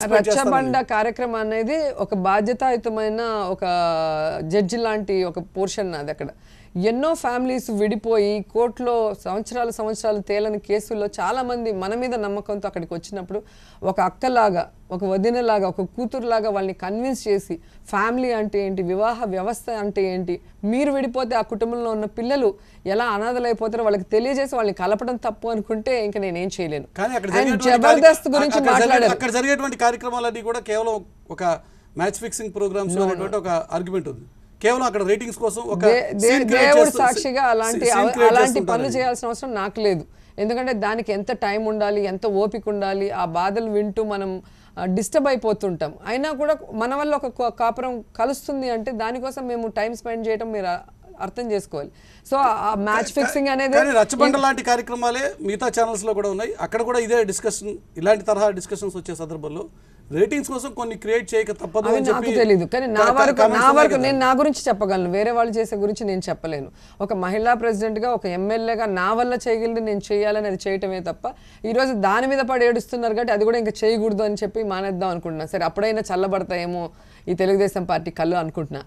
రచ్చబండ కార్యక్రమం అనేది ఒక బాధ్యతాయుతమైన ఒక జడ్జి లాంటి ఒక పోర్షన్ అది అక్కడ ఎన్నో ఫ్యామిలీస్ విడిపోయి కోర్టులో సంవత్సరాలు తేలని కేసుల్లో చాలా మంది మన మీద నమ్మకంతో అక్కడికి వచ్చినప్పుడు ఒక అక్కలాగా ఒక వదినలాగా ఒక కూతురులాగా వాళ్ళని కన్విన్స్ చేసి ఫ్యామిలీ అంటే ఏంటి వివాహ వ్యవస్థ అంటే ఏంటి మీరు విడిపోతే ఆ కుటుంబంలో ఉన్న పిల్లలు ఎలా అనాథలైపోతారో వాళ్ళకి తెలియజేసి వాళ్ళని కలపడం తప్పు అనుకుంటే ఇంకా నేనేం చేయలేను. జబర్దస్త్ గురించి మాట్లాడారు. అక్కడ జరిగేటువంటి కార్యక్రమాలన్నీ కూడా కేవలం ఒక మ్యాచ్ ఫిక్సింగ్ ప్రోగ్రామ్స్ అనేటువంటి ఒక ఆర్గ్యుమెంట్ ఉంది. కేవలం అక్కడ రేటింగ్స్ కోసం ఒక దేవుడు సాక్షిగా అలాంటి పనులు చేయాల్సిన అవసరం నాకు లేదు. ఎందుకంటే దానికి ఎంత టైం ఉండాలి, ఎంత ఓపిక ఉండాలి, ఆ బాధలు వింటూ మనం డిస్టర్బ్ అయిపోతుంటాం. అయినా కూడా మన వల్ల ఒక కాపురం కలుస్తుంది అంటే దానికోసం మేము టైం స్పెండ్ చేయడం మీరు అర్థం చేసుకోవాలి. సో ఆ మ్యాచ్ ఫిక్సింగ్ అనేది రచ్చబండ లాంటి కార్యక్రమాలే మిగతా ఛానల్స్ లో కూడా ఉన్నాయి. అక్కడ కూడా ఇదే డిస్కషన్, ఇలాంటి తరహా డిస్కషన్స్ వచ్చే సందర్భంలో రేటింగ్స్ కోసం కొన్ని క్రియేట్ చేయక తప్పదు అని నాకు తెలియదు. కానీ నా వరకు నేను నా గురించి చెప్పగలను, వేరే వాళ్ళు చేసే గురించి నేను చెప్పలేను. ఒక మహిళా ప్రెసిడెంట్ గా ఒక ఎమ్మెల్యేగా నా వల్ల చేయగలిగింది నేను చేయాలని అది చేయటమే తప్ప ఈరోజు దాని మీద పడి ఏడుస్తున్నారు కాబట్టి అది కూడా ఇంకా చేయకూడదు అని చెప్పి మానేద్దాం అనుకుంటున్నా. సరే అప్పుడైనా చల్లబడతాయేమో ఈ తెలుగుదేశం పార్టీ కళ్ళు అనుకుంటున్నా.